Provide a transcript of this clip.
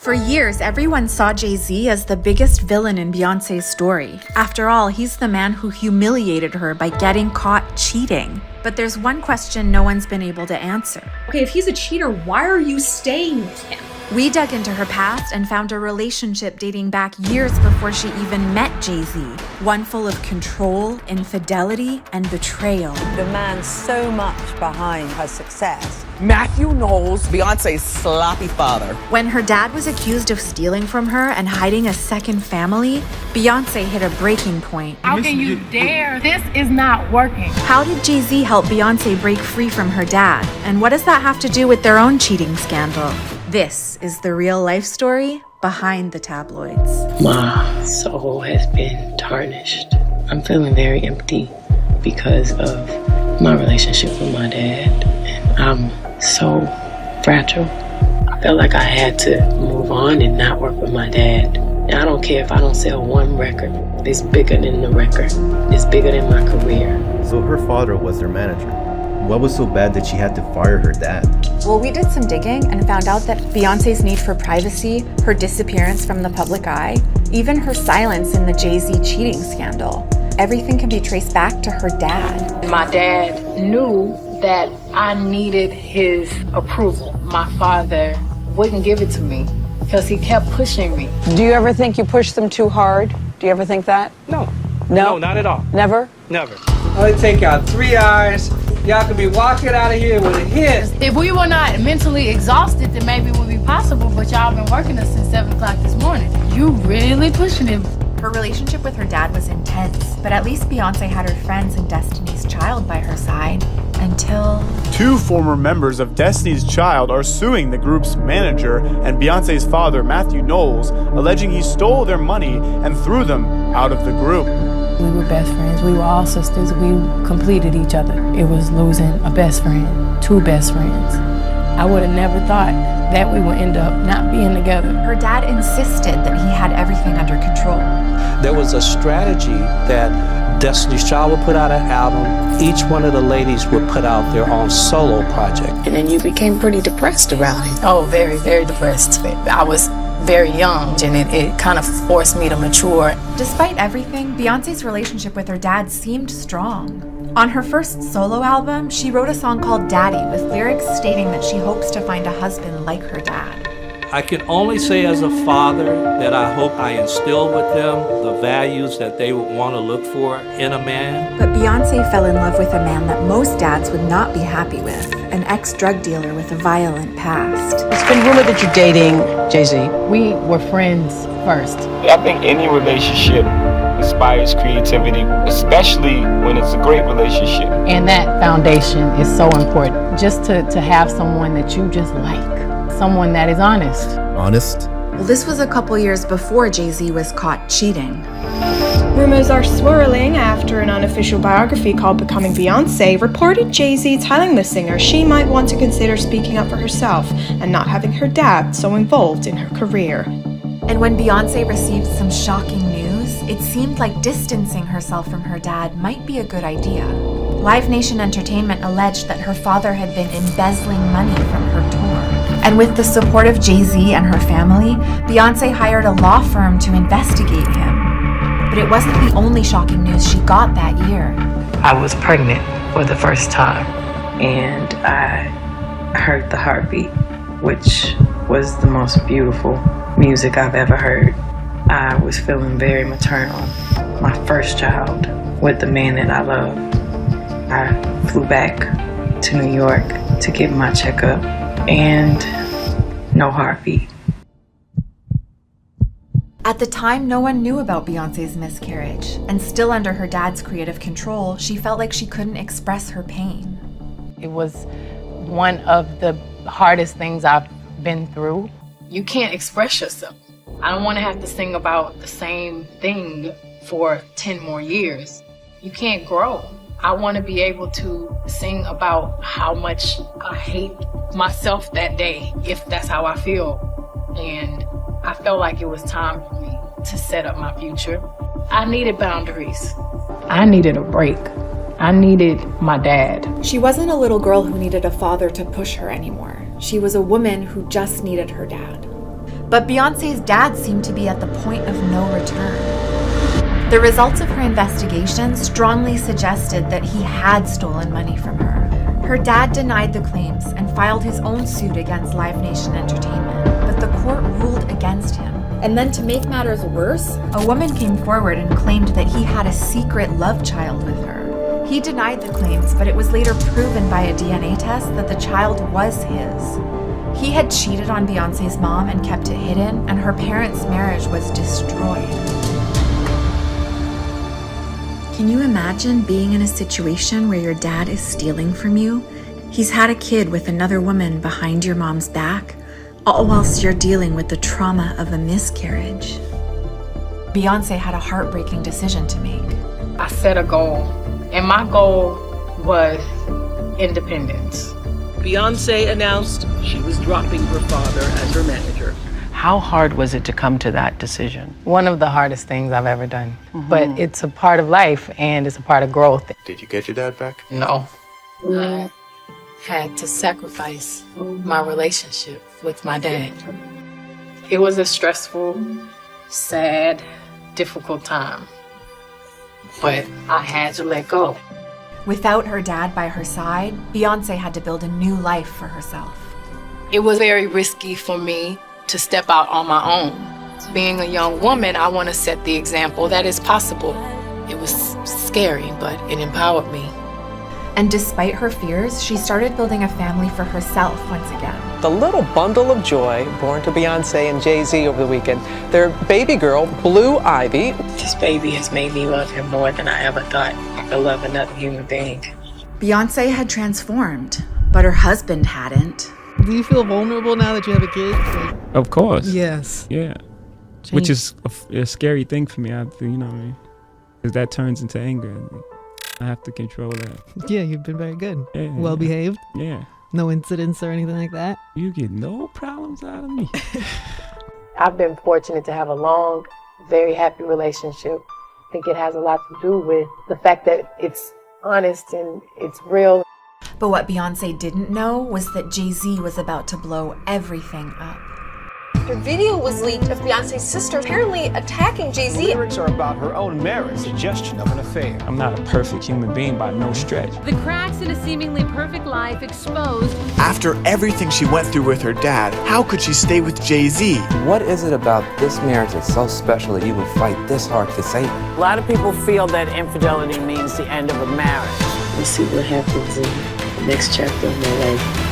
For years, everyone saw Jay-Z as the biggest villain in Beyonce's story. After all, he's the man who humiliated her by getting caught cheating. But there's one question no one's been able to answer. Okay, if he's a cheater, why are you staying with him? We dug into her past and found a relationship dating back years before she even met Jay-Z. One full of control, infidelity, and betrayal. The man so much behind her success. Matthew Knowles, Beyonce's sloppy father. When her dad was accused of stealing from her and hiding a second family, Beyonce hit a breaking point. How can you dare? This is not working. How did Jay-Z help Beyonce break free from her dad? And what does that have to do with their own cheating scandal? This is the real life story behind the tabloids. My soul has been tarnished. I'm feeling very empty because of my relationship with my dad. And I'm so fragile. I felt like I had to move on and not work with my dad. And I don't care if I don't sell one record. It's bigger than the record. It's bigger than my career. So her father was their manager. What was so bad that she had to fire her dad? Well, we did some digging and found out that Beyonce's need for privacy, her disappearance from the public eye, even her silence in the Jay-Z cheating scandal, everything can be traced back to her dad. My dad knew that I needed his approval. My father wouldn't give it to me because he kept pushing me. Do you ever think you pushed them too hard? Do you ever think that? No. No? No, not at all. Never? Never. Only take y'all 3 hours. Y'all could be walking out of here with a hit. If we were not mentally exhausted, then maybe it would be possible, but y'all been working us since 7 o'clock this morning. You really pushing him. Her relationship with her dad was intense, but at least Beyonce had her friends and Destiny's Child by her side until... 2 former members of Destiny's Child are suing the group's manager and Beyonce's father, Matthew Knowles, alleging he stole their money and threw them out of the group. We were best friends. We were all sisters. We completed each other. It was losing a best friend, 2 best friends. I would have never thought that we would end up not being together. Her dad insisted that he had everything under control. There was a strategy that Destiny's Child would put out an album. Each one of the ladies would put out their own solo project. And then you became pretty depressed about it. Oh, very, very depressed. I was very young, and it kind of forced me to mature. Despite everything, Beyonce's relationship with her dad seemed strong. On her first solo album, she wrote a song called Daddy with lyrics stating that she hopes to find a husband like her dad. I can only say as a father that I hope I instill with them the values that they would want to look for in a man. But Beyonce fell in love with a man that most dads would not be happy with, an ex-drug dealer with a violent past. It's been rumored that you're dating Jay-Z. We were friends first. I think any relationship inspires creativity, especially when it's a great relationship. And that foundation is so important. Just to have someone that you just like. Someone that is honest. Honest? Well, this was a couple years before Jay-Z was caught cheating. Rumors are swirling after an unofficial biography called Becoming Beyonce reported Jay-Z telling the singer she might want to consider speaking up for herself and not having her dad so involved in her career. And when Beyonce received some shocking news, it seemed like distancing herself from her dad might be a good idea. Live Nation Entertainment alleged that her father had been embezzling money from her tour. And with the support of Jay-Z and her family, Beyonce hired a law firm to investigate him. But it wasn't the only shocking news she got that year. I was pregnant for the first time, and I heard the heartbeat, which was the most beautiful music I've ever heard. I was feeling very maternal. My first child with the man that I love. I flew back to New York to get my checkup, and no heartbeat. At the time, no one knew about Beyonce's miscarriage, and still under her dad's creative control, she felt like she couldn't express her pain. It was one of the hardest things I've been through. You can't express yourself. I don't want to have to sing about the same thing for 10 more years. You can't grow. I want to be able to sing about how much I hate myself that day, if that's how I feel. And I felt like it was time for me to set up my future. I needed boundaries. I needed a break. I needed my dad. She wasn't a little girl who needed a father to push her anymore. She was a woman who just needed her dad. But Beyonce's dad seemed to be at the point of no return. The results of her investigation strongly suggested that he had stolen money from her. Her dad denied the claims and filed his own suit against Live Nation Entertainment, but the court ruled against him. And then to make matters worse, a woman came forward and claimed that he had a secret love child with her. He denied the claims, but it was later proven by a DNA test that the child was his. He had cheated on Beyonce's mom and kept it hidden, and her parents' marriage was destroyed. Can you imagine being in a situation where your dad is stealing from you? He's had a kid with another woman behind your mom's back, all whilst you're dealing with the trauma of a miscarriage. Beyonce had a heartbreaking decision to make. I set a goal, and my goal was independence. Beyonce announced she was dropping her father as her manager. How hard was it to come to that decision? One of the hardest things I've ever done. But it's a part of life and it's a part of growth. Did you get your dad back? No. I had to sacrifice my relationship with my dad. It was a stressful, sad, difficult time. But I had to let go. Without her dad by her side, Beyonce had to build a new life for herself. It was very risky for me to step out on my own. Being a young woman, I want to set the example that is possible. It was scary, but it empowered me. And despite her fears, she started building a family for herself once again. The little bundle of joy born to Beyonce and Jay-Z over the weekend, their baby girl, Blue Ivy. This baby has made me love him more than I ever thought I could love another human being. Beyonce had transformed, but her husband hadn't. Do you feel vulnerable now that you have a kid? Of course. Yes. Yeah. Which is a scary thing for me, you know what I mean? Because that turns into anger. I have to control that. Yeah, you've been very good. Yeah, well behaved. Yeah. No incidents or anything like that. You get no problems out of me. I've been fortunate to have a long, very happy relationship. I think it has a lot to do with the fact that it's honest and it's real. But what Beyonce didn't know was that Jay-Z was about to blow everything up. A video was leaked of Beyonce's sister apparently attacking Jay-Z. The lyrics are about her own marriage, suggestion of an affair. I'm not a perfect human being by no stretch. The cracks in a seemingly perfect life exposed. After everything she went through with her dad, how could she stay with Jay-Z? What is it about this marriage that's so special that you would fight this hard to save it? A lot of people feel that infidelity means the end of a marriage. We'll see what happens in the next chapter of my life.